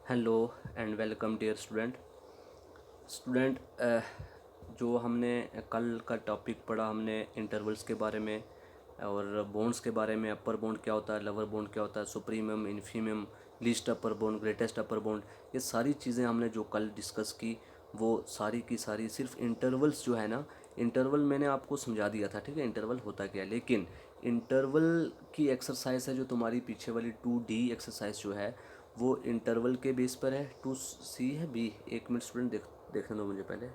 Hello and welcome dear student. जो हमने कल का टॉपिक पढ़ा, हमने इंटरवल्स के बारे में और बॉन्ड्स के बारे में। अपर बॉन्ड क्या होता है, लोअर बॉन्ड क्या होता है, supremum, infimum, least upper bound, greatest upper bound, ये सारी चीज़ें हमने जो कल डिस्कस की वो सारी की सारी सिर्फ इंटरवल्स जो है ना, इंटरवल मैंने आपको समझा दिया था, ठीक है, इंटरवल होता क्या है। लेकिन इंटरवल की एक्सरसाइज है जो तुम्हारी पीछे वाली 2D एक्सरसाइज जो है वो इंटरवल के बेस पर है। 2C है बी, एक मिनट स्टूडेंट देखने दो मुझे पहले।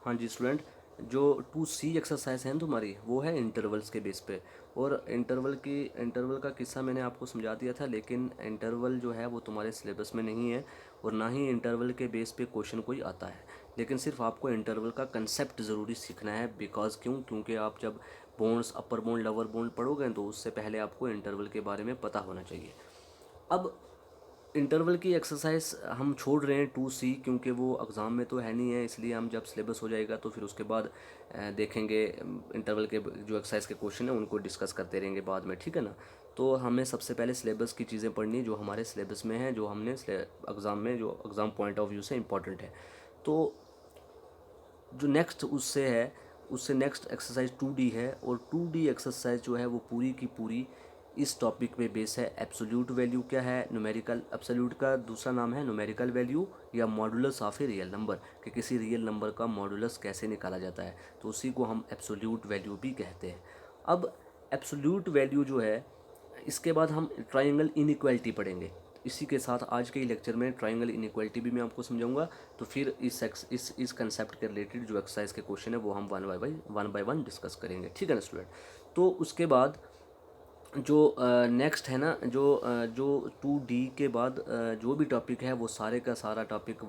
हाँ जी स्टूडेंट, जो 2C एक्सरसाइज है ना तुम्हारी, वो है इंटरवल्स के बेस पे। और इंटरवल का किस्सा मैंने आपको समझा दिया था, लेकिन इंटरवल जो है वो तुम्हारे सिलेबस में नहीं है और ना ही इंटरवल के बेस पे क्वेश्चन कोई आता है। लेकिन सिर्फ आपको इंटरवल का कंसेप्ट ज़रूरी सीखना है। क्योंकि आप जब बॉन्ड्स, अपर बॉन्ड, लोअर बॉन्ड पढ़ोगे तो उससे पहले आपको इंटरवल के बारे में पता होना चाहिए। अब इंटरवल की एक्सरसाइज हम छोड़ रहे हैं 2C, क्योंकि वो एग्ज़ाम में तो है नहीं है, इसलिए हम जब सिलेबस हो जाएगा तो फिर उसके बाद देखेंगे। इंटरवल के जो एक्सरसाइज के क्वेश्चन हैं उनको डिस्कस करते रहेंगे बाद में, ठीक है ना। तो हमें सबसे पहले सिलेबस की चीज़ें पढ़नी जो हमारे सिलेबस में है, जो हमने एग्ज़ाम में, जो एग्ज़ाम पॉइंट ऑफ व्यू से इंपॉर्टेंट है। तो जो नेक्स्ट उससे है, उससे नेक्स्ट एक्सरसाइज 2D है। और 2D एक्सरसाइज जो है वो पूरी की पूरी इस टॉपिक पे बेस है। एब्सोल्यूट वैल्यू क्या है, न्यूमेरिकल, एब्सोल्यूट का दूसरा नाम है न्यूमेरिकल वैल्यू या modulus of a real number, कि किसी रियल नंबर का मॉडुलस कैसे निकाला जाता है, तो उसी को हम एब्सोल्यूट वैल्यू भी कहते हैं। अब एब्सोल्यूट वैल्यू जो है, इसके बाद हम ट्राइंगल इनइक्वालिटी पढ़ेंगे। इसी के साथ आज के ही लेक्चर में ट्राइंगल इनइक्वालिटी भी मैं आपको समझाऊंगा। तो फिर इस कंसेप्ट के रिलेटेड जो एक्सरसाइज के क्वेश्चन है वो हम वन बाय वन डिस्कस करेंगे, ठीक है ना स्टूडेंट। तो उसके बाद जो नेक्स्ट है ना, जो 2D के बाद जो भी टॉपिक है वो सारे का सारा टॉपिक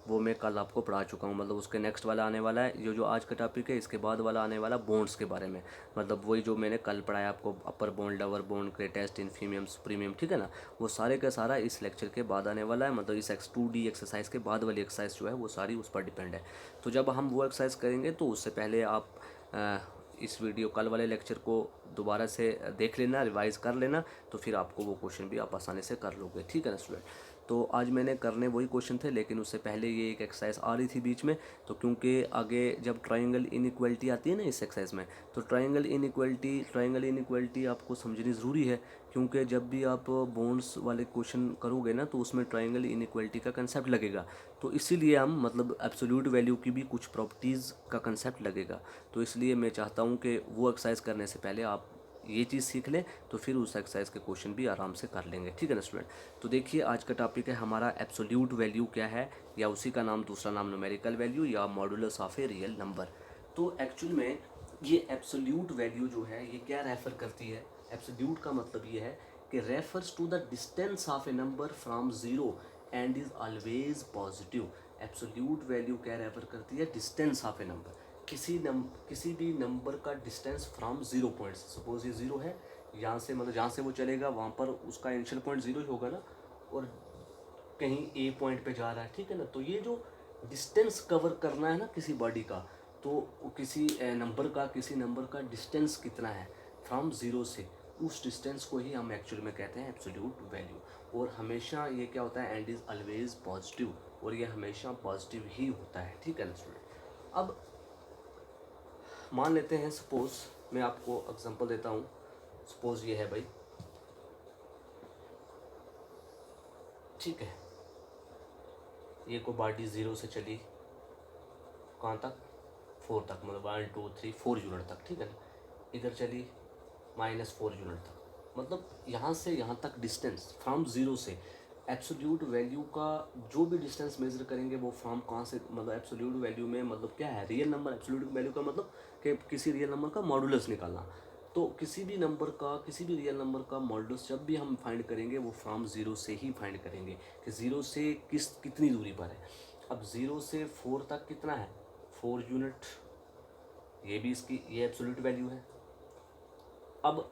वो मैं कल आपको पढ़ा चुका हूँ। मतलब उसके नेक्स्ट वाला आने वाला है, जो आज का टॉपिक है, इसके बाद वाला आने वाला बॉन्ड्स के बारे में। मतलब वही जो मैंने कल पढ़ाया आपको, अपर बॉन्ड, लोअर बॉन्ड, ग्रेटेस्ट, इन्फीमियम, सुप्रीमियम, ठीक है ना। वो सारे का सारा इस लेक्चर के बाद आने वाला है। मतलब इस 2D एक्सरसाइज के बाद वाली एक्सरसाइज जो है वो सारी उस पर डिपेंड है। तो जब हम वो एक्सरसाइज करेंगे तो उससे पहले आप इस वीडियो कल वाले लेक्चर को दोबारा से देख लेना, रिवाइज कर लेना, तो फिर आपको वो क्वेश्चन भी आप आसानी से कर लोगे, ठीक है ना स्टूडेंट। तो आज मैंने करने वही क्वेश्चन थे, लेकिन उससे पहले ये एक एक्सरसाइज आ रही थी बीच में। तो क्योंकि आगे जब ट्राइंगल इनइक्वालिटी आती है ना इस एक्सरसाइज में, तो ट्राइंगल इनइक्वालिटी आपको समझनी ज़रूरी है। क्योंकि जब भी आप बॉन्ड्स वाले क्वेश्चन करोगे ना तो उसमें ट्राइंगल इनइक्वालिटी का कंसेप्ट लगेगा। तो इसीलिए हम, मतलब एब्सोल्यूट वैल्यू की भी कुछ प्रॉपर्टीज़ का कंसेप्ट लगेगा। तो इसलिए मैं चाहता हूँ कि वो एक्सरसाइज करने से पहले आप ये चीज़ सीख लें, तो फिर उस एक्सरसाइज के क्वेश्चन भी आराम से कर लेंगे, ठीक है ना स्टूडेंट। तो देखिए आज का टॉपिक है हमारा एब्सोल्यूट वैल्यू क्या है, या उसी का नाम, दूसरा नाम न्यूमेरिकल वैल्यू या modulus of a real number. तो एक्चुअल में ये एब्सोल्यूट वैल्यू जो है ये क्या रेफर करती है। एब्सोल्यूट का मतलब ये है कि refers to the distance of a number from zero and is always positive. Absolute value क्या रेफर करती है, डिस्टेंस ऑफ ए नंबर, किसी भी नंबर का distance from zero point. Suppose ये जीरो है, यहाँ से, मतलब जहाँ से वो चलेगा वहाँ पर उसका इनिशियल पॉइंट जीरो ही होगा ना, और कहीं ए पॉइंट पे जा रहा है, ठीक है ना। तो ये जो डिस्टेंस कवर करना है ना किसी बॉडी का, तो किसी नंबर का डिस्टेंस कितना है फ्रॉम ज़ीरो से, उस डिस्टेंस को ही हम एक्चुअल में कहते हैं एब्सोल्यूट वैल्यू। और हमेशा ये क्या होता है, एंड इज़ ऑलवेज पॉजिटिव, और ये हमेशा पॉजिटिव ही होता है, ठीक है ना स्टूडेंट। अब मान लेते हैं, सपोज मैं आपको एग्जांपल देता हूँ। सपोज ये है भाई, ठीक है, ये को बॉडी ज़ीरो से चली कहाँ तक, 4 तक, मतलब 1 2 3 4 यूनिट तक, ठीक है ना। इधर चली -4 यूनिट तक, मतलब यहाँ से यहाँ तक डिस्टेंस फ्रॉम ज़ीरो से। एब्सोल्यूट वैल्यू का जो भी डिस्टेंस मेजर करेंगे वो फ्रॉम कहाँ से, मतलब एब्सोल्यूट वैल्यू में मतलब क्या है, रियल नंबर। एब्सोल्यूट वैल्यू का मतलब कि किसी रियल नंबर का मॉडुलस निकालना। तो किसी भी रियल नंबर का मॉडुलस जब भी हम फाइंड करेंगे वो फ्रॉम ज़ीरो से ही फाइंड करेंगे, कि ज़ीरो से कितनी दूरी पर है। अब ज़ीरो से 4 तक कितना है, 4 यूनिट, ये एब्सोल्यूट वैल्यू है। अब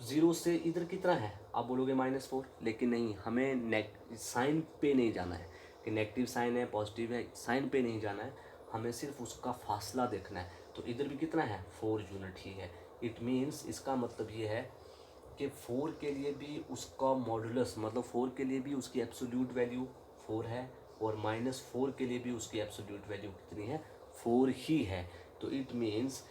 ज़ीरो से इधर कितना है, आप बोलोगे -4, लेकिन नहीं, हमें साइन पे नहीं जाना है कि नेगेटिव साइन है पॉजिटिव है, साइन पे नहीं जाना है, हमें सिर्फ उसका फासला देखना है। तो इधर भी कितना है, 4 यूनिट ही है। इट मीन्स, इसका मतलब ये है कि 4 के लिए भी उसका मॉडुलस, मतलब 4 के लिए भी उसकी एब्सोल्यूट वैल्यू 4 है, और -4 के लिए भी उसकी एब्सोल्यूट वैल्यू कितनी है, 4 ही है। तो इट मीन्स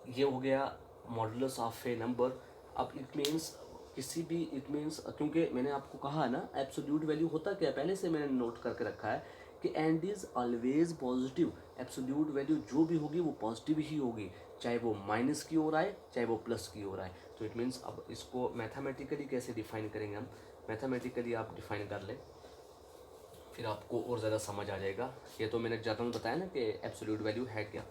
ये हो गया मॉडुलस ऑफ ए नंबर। अब इट मीन्स किसी भी, इट मीन्स क्योंकि मैंने आपको कहा ना एब्सोल्यूट वैल्यू होता क्या है, पहले से मैंने नोट करके रखा है कि and is always positive. Absolute value जो भी होगी वो पॉजिटिव ही होगी, चाहे वो माइनस की ओर आए चाहे वो प्लस की ओर आए। तो इट मीन्स अब इसको मैथमेटिकली कैसे डिफाइन करेंगे हम, मैथमेटिकली आप डिफाइन कर लें, फिर आपको और ज़्यादा समझ आ जाएगा। ये तो मैंने ज़्यादा बताया ना कि एब्सोल्यूट वैल्यू है क्या।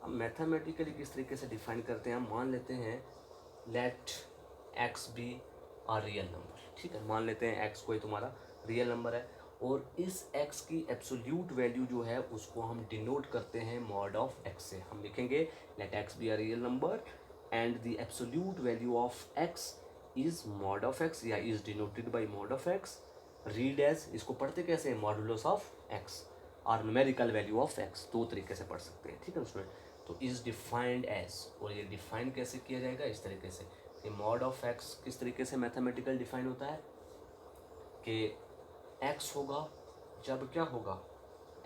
अब मैथमेटिकली किस तरीके से डिफाइन करते हैं, हम मान लेते हैं let x be are real number, ठीक है, मान लेते हैं एक्स कोई तुम्हारा रियल नंबर है, और इस एक्स की एब्सोल्यूट वैल्यू जो है उसको हम डिनोट करते हैं मॉड ऑफ एक्स से। हम लिखेंगे let x be are real number and the absolute value of x is mod of x, या is denoted by mod of x, read as, इसको पढ़ते कैसे हैं, मॉडुलस ऑफ एक्स और न्यूमेरिकल वैल्यू ऑफ एक्स, दो तरीके से पढ़ सकते हैं, ठीक है स्टूडेंट। तो इज डिफाइंड एज, और ये डिफाइन कैसे किया जाएगा, इस तरीके से कि मॉड ऑफ एक्स किस तरीके से मैथमेटिकल डिफाइन होता है कि एक्स होगा जब क्या होगा,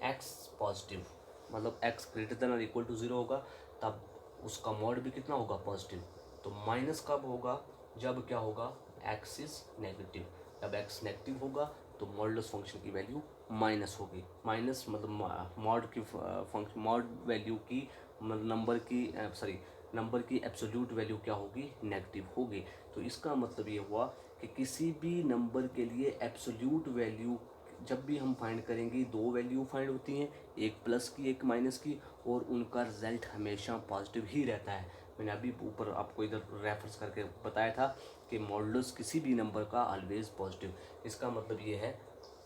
एक्स पॉजिटिव, मतलब एक्स ग्रेटर देन और इक्वल टू 0 होगा तब उसका मॉड भी कितना होगा, पॉजिटिव। तो माइनस कब होगा, जब क्या होगा, एक्स इज नेगेटिव। जब एक्स नेगेटिव होगा तो मॉडुलस फंक्शन की वैल्यू माइनस होगी। माइनस मतलब मॉड की फंक्शन, मॉड वैल्यू की नंबर की सॉरी नंबर की एब्सोल्यूट वैल्यू क्या होगी, नेगेटिव होगी। तो इसका मतलब ये हुआ कि किसी भी नंबर के लिए एब्सोल्यूट वैल्यू जब भी हम फाइंड करेंगे, दो वैल्यू फाइंड होती हैं, एक प्लस की एक माइनस की, और उनका रिजल्ट हमेशा पॉजिटिव ही रहता है। मैंने अभी ऊपर आपको इधर रेफरेंस करके बताया था कि मॉडुलस किसी भी नंबर का ऑलवेज पॉजिटिव। इसका मतलब ये है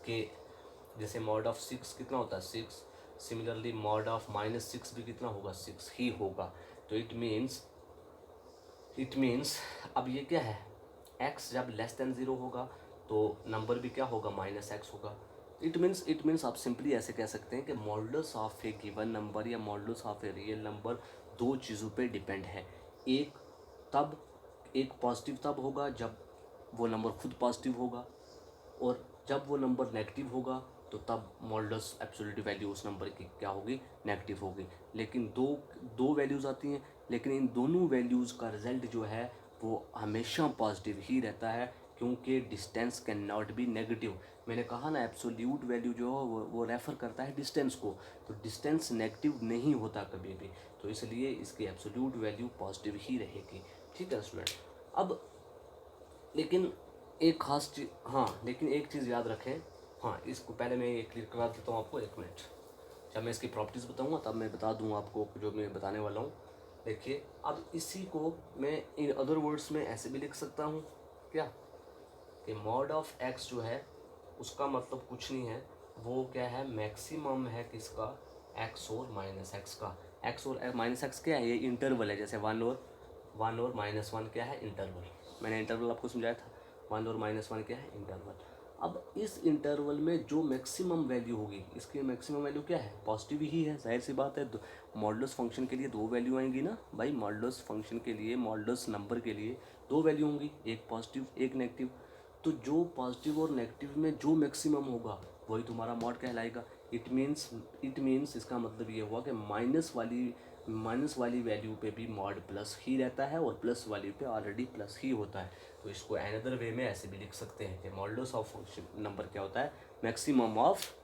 कि जैसे मॉड ऑफ 6 कितना होता है, 6, सिमिलरली मॉड ऑफ -6 भी कितना होगा, 6 ही होगा। तो इट मीन्स अब ये क्या है, x जब लेस देन 0 होगा तो नंबर भी क्या होगा, -x होगा। इट मीन्स आप सिंपली ऐसे कह सकते हैं कि modulus of a given number या modulus of a real number दो चीज़ों पे डिपेंड है। एक तब एक पॉजिटिव तब होगा जब वो नंबर खुद पॉजिटिव होगा, और जब वो नंबर नेगेटिव होगा तो तब मॉडुलस एब्सोल्यूट वैल्यू उस नंबर की क्या होगी, नेगेटिव होगी। लेकिन दो दो वैल्यूज़ आती हैं, लेकिन इन दोनों वैल्यूज़ का रिजल्ट जो है वो हमेशा पॉजिटिव ही रहता है, क्योंकि distance can not be negative. मैंने कहा ना एब्सोल्यूट वैल्यू जो है वो रेफ़र करता है डिस्टेंस को, तो डिस्टेंस नेगेटिव नहीं होता कभी भी, तो इसलिए इसकी एब्सोल्यूट वैल्यू पॉजिटिव ही रहेगी, ठीक है स्टूडेंट। अब लेकिन एक खास चीज़, हाँ लेकिन एक चीज़ याद रखें, हाँ इसको पहले मैं ये क्लियर करा देता हूँ आपको, एक मिनट। जब मैं इसकी प्रॉपर्टीज़ बताऊँगा तब मैं बता दूँगा आपको जो मैं बताने वाला हूँ। देखिए अब इसी को मैं इन अदर वर्ड्स में ऐसे भी लिख सकता हूँ क्या, कि मॉड ऑफ एक्स जो है उसका मतलब कुछ नहीं है, वो क्या है, मैक्सिमम है किसका, एक्स और माइनस एक्स का। एक्स और माइनस एक्स क्या है, ये इंटरवल है, जैसे वन और -1 क्या है, इंटरवल। मैंने इंटरवल आपको समझाया था, 1 और -1 क्या है, इंटरवल। अब इस इंटरवल में जो मैक्सिमम वैल्यू होगी, इसकी मैक्सिमम वैल्यू क्या है, पॉजिटिव ही है, जाहिर सी बात है। मॉडुलस फंक्शन के लिए दो वैल्यू आएंगी ना भाई, मॉडुलस फंक्शन के लिए, मॉडुलस नंबर के लिए दो वैल्यू होंगी, एक पॉजिटिव एक नेगेटिव। तो जो पॉजिटिव और नेगेटिव में जो मैक्सिमम होगा वही तुम्हारा मॉड कहलाएगा। इट मीन्स इसका मतलब ये हुआ कि माइनस वाली वैल्यू पे भी मॉड प्लस ही रहता है, और प्लस वाली पे ऑलरेडी प्लस ही होता है। तो इसको अनदर वे में ऐसे भी लिख सकते हैं कि मॉडुलस ऑफ फंक्शन नंबर क्या होता है, maximum of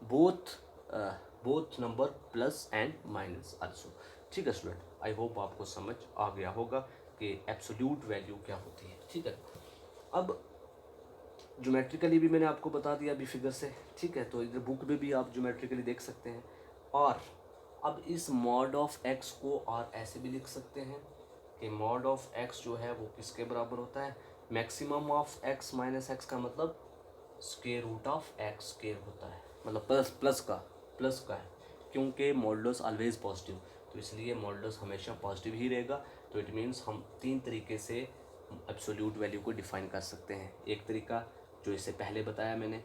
both number plus and minus also, ठीक है स्टूडेंट। आई होप आपको समझ आ गया होगा कि एब्सोल्यूट वैल्यू क्या होती है, ठीक है। अब ज्योमेट्रिकली भी मैंने आपको बता दिया अभी फिगर से, ठीक है, तो इधर बुक में भी आप ज्योमेट्रिकली देख सकते हैं। और अब इस मॉड ऑफ एक्स को और ऐसे भी लिख सकते हैं कि मॉड ऑफ एक्स जो है वो किसके बराबर होता है, maximum of X minus X का मतलब square root of X square होता है, मतलब प्लस का है, क्योंकि मॉडुलस ऑलवेज पॉजिटिव, तो इसलिए मॉडुलस हमेशा पॉजिटिव ही रहेगा। तो इट मीन्स हम तीन तरीके से एब्सोल्यूट वैल्यू को डिफाइन कर सकते हैं। एक तरीका जो इससे पहले बताया मैंने,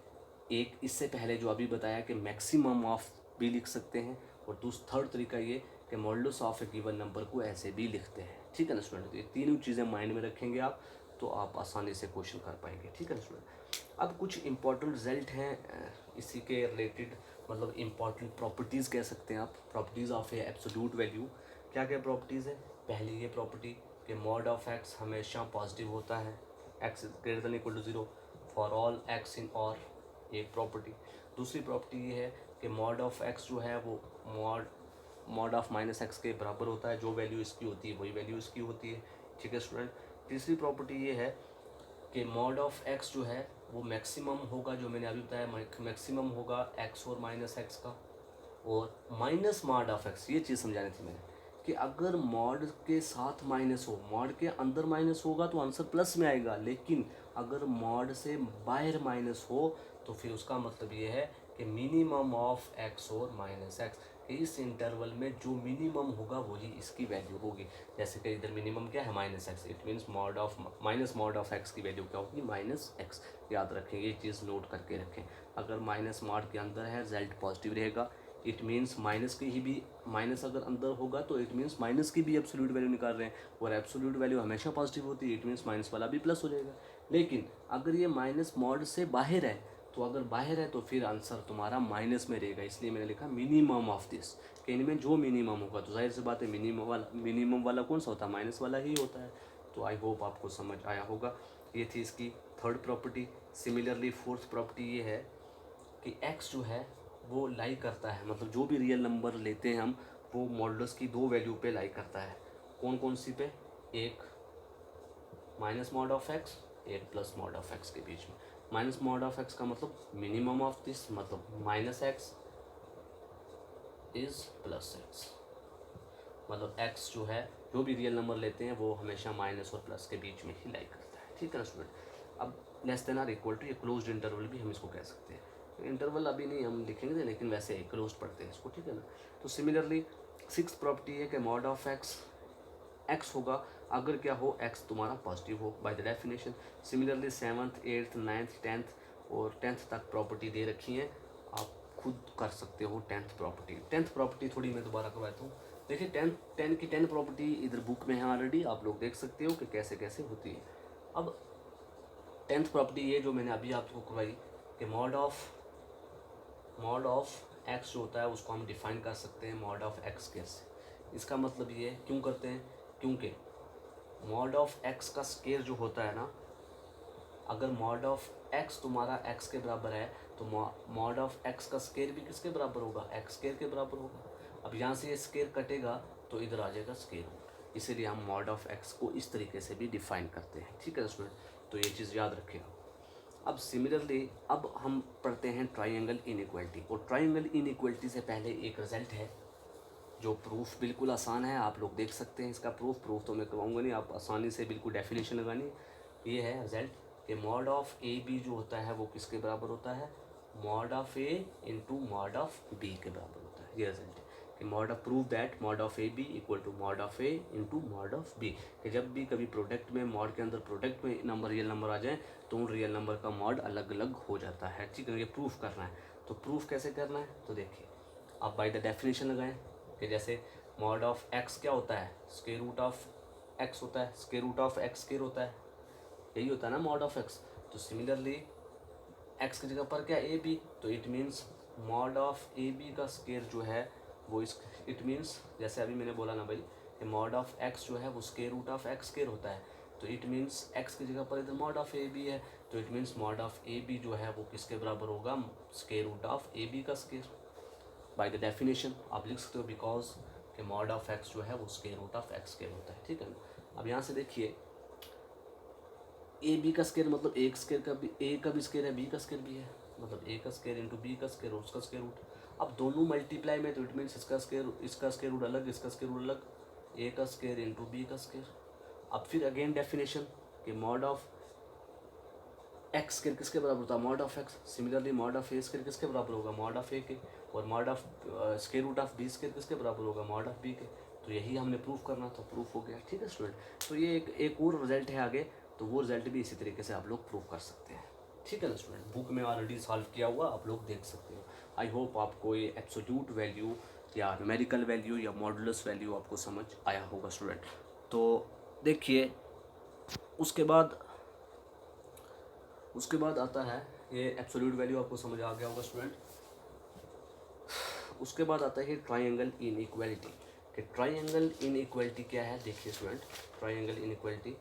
एक इससे पहले जो अभी बताया कि मैक्सिमम ऑफ भी लिख सकते हैं, और थर्ड तरीका ये कि modulus of a given number को ऐसे भी लिखते हैं, ठीक है ना स्टूडेंट। तो ये तीनों चीज़ें माइंड में रखेंगे आप, तो आप आसानी से क्वेश्चन कर पाएंगे। ठीक है स्टूडेंट, अब कुछ इंपॉर्टेंट रिजल्ट हैं इसी के रिलेटेड, मतलब इंपॉर्टेंट प्रॉपर्टीज़ कह सकते हैं आप, properties of a absolute value. क्या क्या प्रॉपर्टीज़ है? पहली ये प्रॉपर्टी कि मॉड ऑफ एक्स हमेशा पॉजिटिव होता है, x greater than equal to 0 for all x in R, एक प्रॉपर्टी। दूसरी प्रॉपर्टी ये है कि मॉड ऑफ एक्स जो है वो मॉड ऑफ माइनस एक्स के बराबर होता है, जो वैल्यू इसकी होती है वही वैल्यू इसकी होती है। ठीक है स्टूडेंट, तीसरी प्रॉपर्टी ये है कि मॉड ऑफ एक्स जो है वो मैक्सिमम होगा, जो मैंने अभी बताया मैक्सिमम होगा एक्स और माइनस एक्स का, और माइनस मॉड ऑफ एक्स, ये चीज़ समझानी थी मैंने कि अगर मॉड के साथ माइनस हो, मॉड के अंदर माइनस होगा तो आंसर प्लस में आएगा, लेकिन अगर मॉड से बाहर माइनस हो तो फिर उसका मतलब ये है कि मिनिमम ऑफ एक्स और माइनस एक्स, इस इंटरवल में जो मिनिमम होगा वही इसकी वैल्यू होगी। जैसे कि इधर मिनिमम क्या है? Minus x, it means mod of minus mod of x की वैल्यू क्या होगी? Minus x. याद रखें, ये चीज़ नोट करके रखें। अगर माइनस मॉड के अंदर है रिजल्ट पॉजिटिव रहेगा, इट मीन्स माइनस की ही भी, माइनस अगर अंदर होगा तो इट मीन्स माइनस की भी एब्सोल्यूट वैल्यू निकाल रहे हैं, और एब्सोल्यूट वैल्यू हमेशा पॉजिटिव होती है, इट मीन्स माइनस वाला भी प्लस हो जाएगा। लेकिन अगर ये माइनस मॉड से बाहर है, तो अगर बाहर है तो फिर आंसर तुम्हारा माइनस में रहेगा, इसलिए मैंने लिखा मिनिमम ऑफ दिस, कि इनमें जो मिनिमम होगा, तो जाहिर सी बात है मिनिमम वाला कौन सा होता है? माइनस वाला ही होता है। तो आई होप आपको समझ आया होगा। ये थी इसकी third property. Similarly fourth property ये है कि एक्स जो है वो लाई करता है, मतलब जो भी रियल नंबर लेते हैं हम, वो मॉडुलस की दो वैल्यू पे लाई करता है। कौन कौन सी पे? एक माइनस मॉड ऑफ एक्स, एक प्लस मॉड ऑफ एक्स के बीच में। माइनस मॉड ऑफ एक्स का मतलब मिनिमम ऑफ दिस, मतलब minus x is plus x, मतलब एक्स जो है जो भी रियल नंबर लेते हैं वो हमेशा माइनस और प्लस के बीच में ही लाई करता है। ठीक है ना स्टूडेंट, अब less than or equal to, ये क्लोज्ड इंटरवल भी हम इसको कह सकते हैं। इंटरवल अभी नहीं हम लिखेंगे, लेकिन वैसे क्लोज पढ़ते हैं इसको। ठीक है ना, तो सिमिलरली सिक्स प्रॉपर्टी है कि मॉड ऑफ एक्स एक्स होगा अगर क्या हो? एक्स तुम्हारा पॉजिटिव हो, bye the definition. Similarly seventh, eighth, ninth, tenth और टेंथ तक प्रॉपर्टी दे रखी है, आप खुद कर सकते हो टेंथ प्रॉपर्टी। टेंथ प्रॉपर्टी थोड़ी मैं दोबारा करवाता हूँ। देखिए टेन की 10 प्रॉपर्टी इधर बुक में है ऑलरेडी, आप लोग देख सकते हो कि कैसे कैसे होती है। अब टेंथ प्रॉपर्टी ये जो मैंने अभी आपको करवाई कि मॉड ऑफ एक्स जो होता है उसको हम डिफाइन कर सकते हैं मॉड ऑफ एक्स स्क्वायर से। इसका मतलब ये क्यों करते हैं? क्योंकि मॉड ऑफ एक्स का स्क्वायर जो होता है ना, अगर मॉड ऑफ एक्स तुम्हारा एक्स के बराबर है तो मॉड ऑफ एक्स का स्क्वायर भी किसके बराबर होगा? एक्स स्क्वायर के बराबर होगा। अब यहाँ से ये स्क्वायर कटेगा तो इधर आ जाएगा स्क्वायर रूट, इसीलिए हम मॉड ऑफ एक्स को इस तरीके से भी डिफाइन करते हैं। ठीक है स्टूडेंट, तो ये चीज़ याद रखिएगा। अब सिमिलरली अब हम पढ़ते हैं ट्राइंगल इनइक्वालिटी, और ट्राइंगल इनइक्वालिटी से पहले एक रिजल्ट है जो प्रूफ बिल्कुल आसान है, आप लोग देख सकते हैं इसका प्रूफ तो मैं करवाऊंगा नहीं, आप आसानी से बिल्कुल डेफिनेशन लगानी। ये है रिजल्ट कि मॉड ऑफ ए बी जो होता है वो किसके बराबर होता है? Mod of A into mod of B के बराबर होता है। ये रिजल्ट है कि mod of prove that mod of A B equal to mod of A into mod of B, कि जब भी कभी प्रोडक्ट में, मॉड के अंदर प्रोडक्ट में नंबर रियल नंबर आ जाए तो उन रियल नंबर का मॉड अलग अलग हो जाता है। ठीक है, ये प्रूफ करना है। तो प्रूफ कैसे करना है? तो देखिए, आप बाय द डेफिनेशन लगाएं कि जैसे मॉड ऑफ एक्स क्या होता है? स्क्वायर रूट ऑफ एक्स होता है, square root of X square होता है, यही होता है ना मॉड ऑफ एक्स। तो सिमिलरली एक्स की जगह पर क्या? ए बी, तो it means mod of A B का स्क्वायर जो है वो इस, इट मीन्स जैसे अभी मैंने बोला ना भाई कि मॉड ऑफ एक्स जो है वो square root of X square होता है, तो इट मीन्स एक्स की जगह पर इधर मॉड ऑफ ए बी है, तो it means mod of A B जो है वो किसके बराबर होगा? Square root of A B का स्क्वायर। बाय द डेफिनेशन आप लिख सकते हो बिकॉज कि मॉड ऑफ एक्स जो है वो square root of X square होता है। ठीक है ना, अब यहाँ से देखिए ए बी का स्क्वायर मतलब एक स्क्वायर का भी, ए का भी स्क्वायर है, बी का स्क्वायर भी है, मतलब ए का स्क्वायर इंटू बी का स्क्वायर और उसका स्क्वायर रूट। अब दोनों मल्टीप्लाई में, तो इट मीन्स इसका स्क्वायर रूट अलग, इसका स्क्वायर रूट अलग, ए का स्क्वायर इंटू बी का स्क्वायर। अब फिर अगेन डेफिनेशन कि मॉड ऑफ एक्स स्क्वायर किसके बराबर होता है? Mod of X. Similarly mod of A square किसके बराबर होगा? मॉड ऑफ ए के। और mod of square root of B square किसके बराबर होगा? मॉड ऑफ बी के। तो यही हमने प्रूफ करना था, प्रूफ हो गया। ठीक है स्टूडेंट, तो ये एक और रिजल्ट है आगे, तो वो रिजल्ट भी इसी तरीके से आप लोग प्रूव कर सकते हैं। ठीक है ना स्टूडेंट, बुक में ऑलरेडी सॉल्व किया हुआ आप लोग देख सकते हो। आई होप आपको ये एब्सोल्यूट वैल्यू या न्यूमेरिकल वैल्यू या मॉडुलस वैल्यू आपको समझ आया होगा स्टूडेंट। तो देखिए उसके बाद उसके बाद आता है ये एब्सोल्यूट वैल्यू, आपको समझ आ गया होगा स्टूडेंट। उसके बाद आता है ट्राइंगल इनइक्वालिटी। कि ट्राइंगल इनइक्वालिटी क्या है, देखिए student, triangle inequality,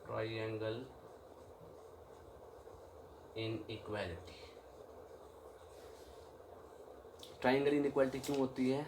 triangle inequality, triangle inequality क्यों होती है,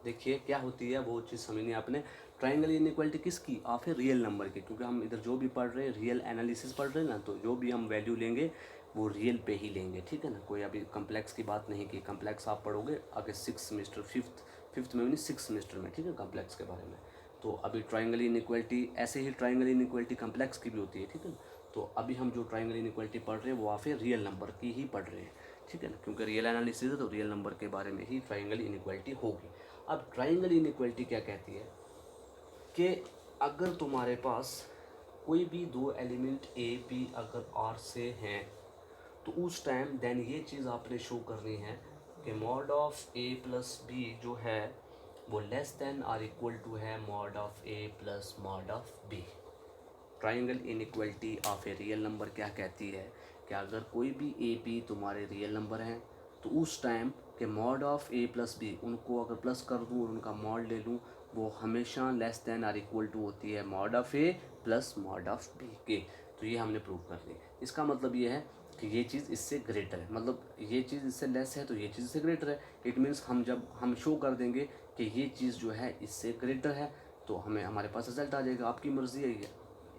देखिए क्या होती है वो चीज़ समझनी है आपने। ट्राइंगल इनइक्वालिटी किसकी, आप है रियल नंबर की, क्योंकि हम इधर जो भी पढ़ रहे हैं रियल एनालिसिस पढ़ रहे हैं ना, तो जो भी हम वैल्यू लेंगे वो रियल पे ही लेंगे, ठीक है ना। कोई अभी कम्प्लेक्स की बात नहीं की, कम्प्लेक्स आप पढ़ोगे आगे 6 सेमेस्टर, फिफ्थ में भी नहीं 6 सेमेस्टर में, ठीक है, कम्प्लेक्स के बारे में। तो अभी ट्राइंगल इनइक्वालिटी, ऐसे ही ट्राइंगल इनइक्वालिटी कम्प्लेक्स की भी होती है, ठीक है ना। तो अभी हम जो ट्राइंगल इनइक्वालिटी पढ़ रहे हैं वो आप फिर रियल नंबर की ही पढ़ रहे हैं, ठीक है ना, क्योंकि रियल एनालिसिस है तो रियल नंबर के बारे में ही ट्राइंगल इनइक्वालिटी होगी। अब ट्राइंगल इनइक्वालिटी क्या कहती है कि अगर तुम्हारे पास कोई भी दो एलिमेंट ए बी अगर आर से हैं, तो उस टाइम देन ये चीज़ आपने शो करनी है कि mod of A plus b जो है वो less than or equal to है mod of A plus mod of b. Triangle inequality of a real number क्या कहती है कि अगर कोई भी ए बी तुम्हारे रियल नंबर हैं, तो उस टाइम के mod of A plus b, उनको अगर प्लस कर दूँ और उनका मॉड ले लूँ, वो हमेशा less than or equal to होती है mod of A plus mod of B के। तो ये हमने प्रूव कर दी। इसका मतलब ये है कि ये चीज़ इससे ग्रेटर है, मतलब ये चीज़ इससे लेस है तो ये चीज़ इससे ग्रेटर है। इट मीन्स हम जब हम शो कर देंगे कि ये चीज़ जो है इससे ग्रेटर है, तो हमें हमारे पास रिजल्ट आ जाएगा। आपकी मर्ज़ी है, ये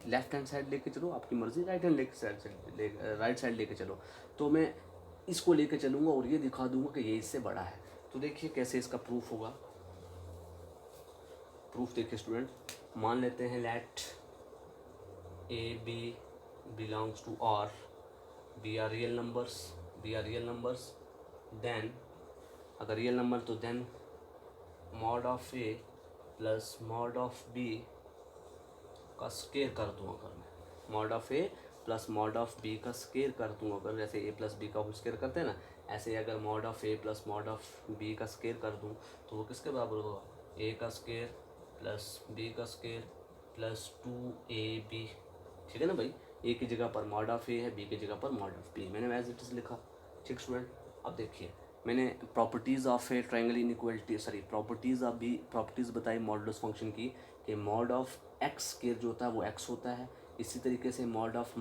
लेफ्ट हैंड साइड लेके चलो, आपकी मर्ज़ी, राइट हैंड लेके राइट साइड लेके चलो। तो मैं इसको लेके चलूँगा और ये दिखा दूंगा कि ये इससे बड़ा है। तो देखिए कैसे इसका प्रूफ होगा। प्रूफ देखिए स्टूडेंट, मान लेते हैं let A B belongs to R, B are real numbers, then अगर रियल नंबर तो then mod of A plus mod of B का स्केयर कर दूँ, अगर मैं mod of A plus mod of B का स्केयर कर दूँ, अगर जैसे ए प्लस बी का होल स्केयर करते हैं ना, ऐसे अगर mod of A plus mod of B का स्केयर कर दूँ, तो वो किसके बराबर होगा, ए का स्केयर प्लस बी का स्केयर प्लस 2ab, ठीक है ना भाई। ए की जगह पर मॉड ऑफ ए है, बी की जगह पर मॉड ऑफ बी, मैंने एज इट इज़ लिखा, ठीक स्टूडेंट। अब देखिए मैंने properties of A triangle inequality, sorry properties बताई मॉडुलस फंक्शन की, कि मॉड ऑफ एक्स स्केयर जो होता है वो एक्स होता है। इसी तरीके से mod of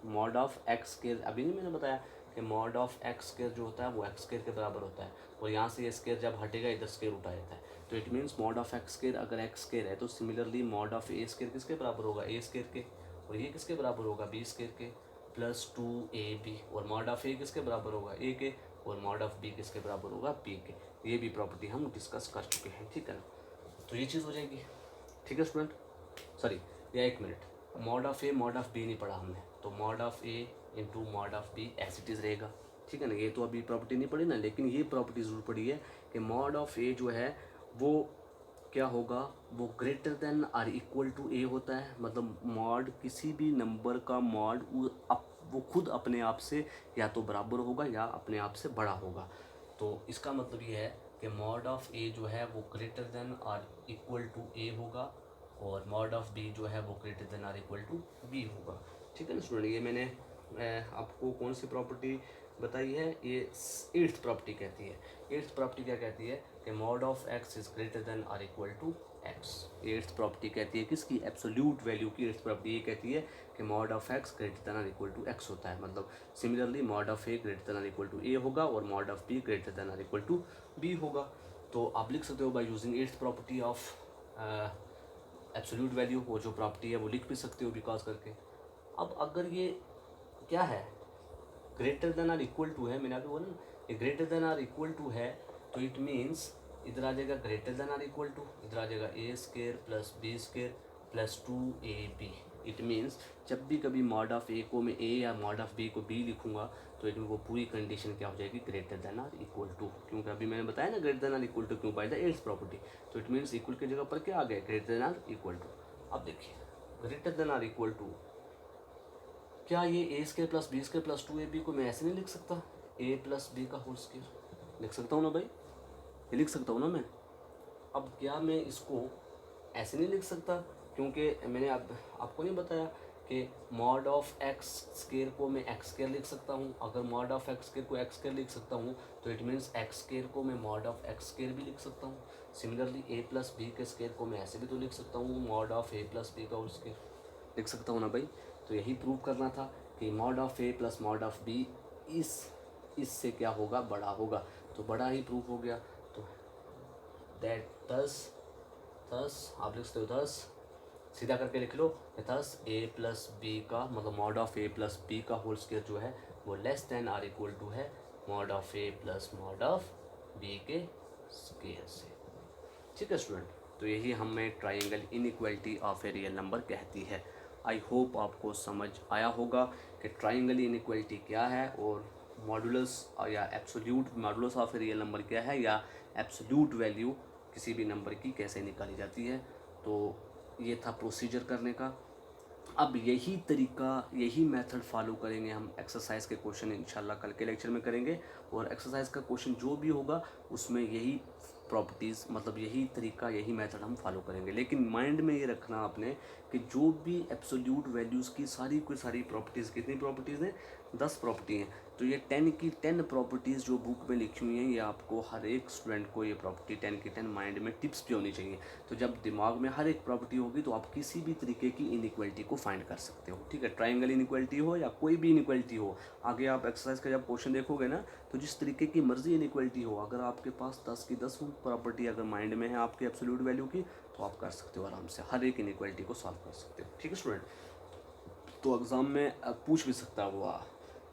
mod of x square, अभी नहीं मैंने बताया कि मॉड ऑफ एक्स स्केयर जो होता है वो एक्स स्केयर के बराबर होता है, और यहाँ से ये स्केयर जब हटेगा इधर स्केयर उठा जाता है। तो it means mod of x square अगर एक्स स्केयर है, तो similarly mod of A square किसके बराबर होगा, ए स्केयर के, और ये किसके बराबर होगा, बी स्केयर के प्लस 2ab, और मॉड ऑफ ए किसके बराबर होगा, ए के, और मॉड ऑफ बी किसके बराबर होगा, बी के। ये भी प्रॉपर्टी हम डिस्कस कर चुके हैं, ठीक है ना। तो ये चीज़ हो जाएगी, ठीक है स्टूडेंट। सॉरी या एक minute, mod of A mod of B नहीं पढ़ा हमने, तो mod of A into mod of B as it is रहेगा, ठीक है ना। ये तो अभी प्रॉपर्टी नहीं पढ़ी ना, लेकिन ये प्रॉपर्टी ज़रूर पढ़ी है कि मॉड ऑफ ए जो है वो क्या होगा, वो greater than or equal to a होता है। मतलब मॉड किसी भी नंबर का मॉड वो खुद अपने आप से या तो बराबर होगा या अपने आप से बड़ा होगा। तो इसका मतलब ये है कि मॉड ऑफ ए जो है वो greater than or equal to a होगा, और मॉड ऑफ बी जो है वो greater than or equal to b होगा, ठीक है ना स्टूडेंट। ये मैंने आपको कौन सी प्रॉपर्टी बताई है, ये 8th प्रॉपर्टी कहती है। 8th प्रॉपर्टी क्या कहती है कि mod of x is greater than or equal to X. 8th property कहती है किसकी, एब्सोल्यूट वैल्यू की 8th प्रॉपर्टी ये कहती है कि mod of x greater than or equal to x होता है। मतलब similarly mod of a greater than or equal to a होगा, और mod of b greater than or equal to b होगा। तो आप लिख सकते हो by using 8th property of absolute value, वो जो प्रॉपर्टी है वो लिख भी सकते हो बिकॉज करके। अब अगर ये क्या है, greater than or equal to है, मैंने अभी बोला ना ये greater than or equal to है, तो इट मीन्स इधर आ जाएगा greater than or equal to, इधर आ जाएगा a square plus b square plus 2ab। It means जब भी कभी मॉड ऑफ ए को मैं ए या मॉड ऑफ बी को बी लिखूंगा, तो इट वो पूरी कंडीशन क्या हो जाएगी, greater than or equal to, क्योंकि अभी मैंने बताया ना greater than or equal to क्यों, बाय द 8th प्रॉपर्टी। तो इट मीन्स इक्वल की जगह पर क्या आ गया, greater than or equal to. अब देखिए greater than or equal to, क्या ये a square plus b square plus 2ab को मैं ऐसे नहीं लिख सकता, ए प्लस बी का होल स्केयर लिख सकता हूँ ना भाई, ये लिख सकता हूँ ना मैं। अब क्या मैं इसको ऐसे नहीं लिख सकता, क्योंकि मैंने आपको नहीं बताया कि मॉड ऑफ एक्स स्केयर को मैं एक्स स्केयर लिख सकता हूँ। अगर मॉड ऑफ एक्स स्केयर को एक्स स्केयर लिख सकता हूँ तो इट मीन्स एक्स स्केयर को मैं मॉड ऑफ एक्स स्केयर भी लिख सकता हूँ। सिमिलरली ए प्लस बी के स्केयर को मैं ऐसे भी तो लिख सकता हूँ, mod of A plus B का होल स्केयर लिख सकता हूँ ना भाई। तो यही प्रूव करना था कि mod of A plus mod of B इससे क्या होगा, बड़ा होगा। तो बड़ा ही प्रूव हो गया। तो दैट दस आप लिख सकते हो, दस सीधा करके लिख लो, दस ए प्लस बी का मतलब mod of A plus B का होल स्केयर जो है वो less than or equal to है mod of A plus mod of B के स्केयर से। ठीक है स्टूडेंट, तो यही हमें triangle inequality of a real number कहती है। आई होप आपको समझ आया होगा कि ट्राइंगल इनइक्वालिटी क्या है और मॉडुलस या absolute modulus of a real number क्या है, या एब्सोल्यूट वैल्यू किसी भी नंबर की कैसे निकाली जाती है। तो ये था प्रोसीजर करने का। अब यही तरीका, यही मेथड फॉलो करेंगे हम एक्सरसाइज के क्वेश्चन इंशाल्लाह कल के लेक्चर में करेंगे। और एक्सरसाइज का क्वेश्चन जो भी होगा उसमें यही प्रॉपर्टीज़ मतलब यही तरीका, यही मेथड हम फॉलो करेंगे। लेकिन माइंड में ये रखना आपने कि जो भी एब्सोल्यूट वैल्यूज़ की सारी की सारी प्रॉपर्टीज़, कितनी प्रॉपर्टीज़ हैं, 10 प्रॉपर्टी हैं। तो ये 10 की 10 प्रॉपर्टीज़ जो बुक में लिखी हुई हैं, ये आपको हर एक स्टूडेंट को ये प्रॉपर्टी 10 की 10 माइंड में टिप्स भी होनी चाहिए। तो जब दिमाग में हर एक प्रॉपर्टी होगी तो आप किसी भी तरीके की इनइक्वालिटी को फाइंड कर सकते हो। ठीक है, ट्राइंगल इनइक्वालिटी हो या कोई भी इनइक्वालिटी हो, आगे आप एक्सरसाइज का जब क्वेश्चन देखोगे ना तो जिस तरीके की मर्जी इनइक्वालिटी हो, अगर आपके पास 10 की 10 प्रॉपर्टी अगर माइंड में है आपके एब्सोल्यूट वैल्यू की, तो आप कर सकते हो आराम से, हर एक इनइक्वालिटी को सॉल्व कर सकते हो। ठीक है स्टूडेंट, तो एग्ज़ाम में पूछ भी सकता है वो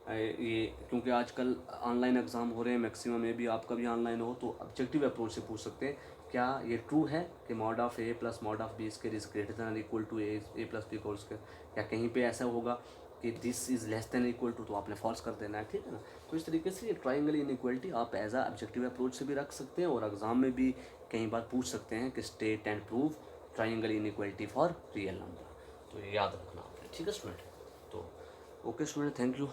ये, क्योंकि आजकल ऑनलाइन एग्ज़ाम हो रहे हैं मैक्सिमम, में भी आपका भी ऑनलाइन हो तो ऑब्जेक्टिव अप्रोच से पूछ सकते हैं क्या ये ट्रू है कि mod of A plus mod of B square is greater than equal to A plus B whole square. क्या कहीं पे ऐसा होगा कि this is less than equal to, तो आपने फॉल्स कर देना है। ठीक है ना। तो इस तरीके से ये ट्राइंगल इनइक्वालिटी आप एज अ ऑब्जेक्टिव अप्रोच से भी रख सकते हैं और एग्ज़ाम में भी कई बार पूछ सकते हैं कि state and prove triangle inequality for real number. तो ये याद रखना आपने। ठीक है स्टूडेंट, तो ओके स्टूडेंट, थैंक यू।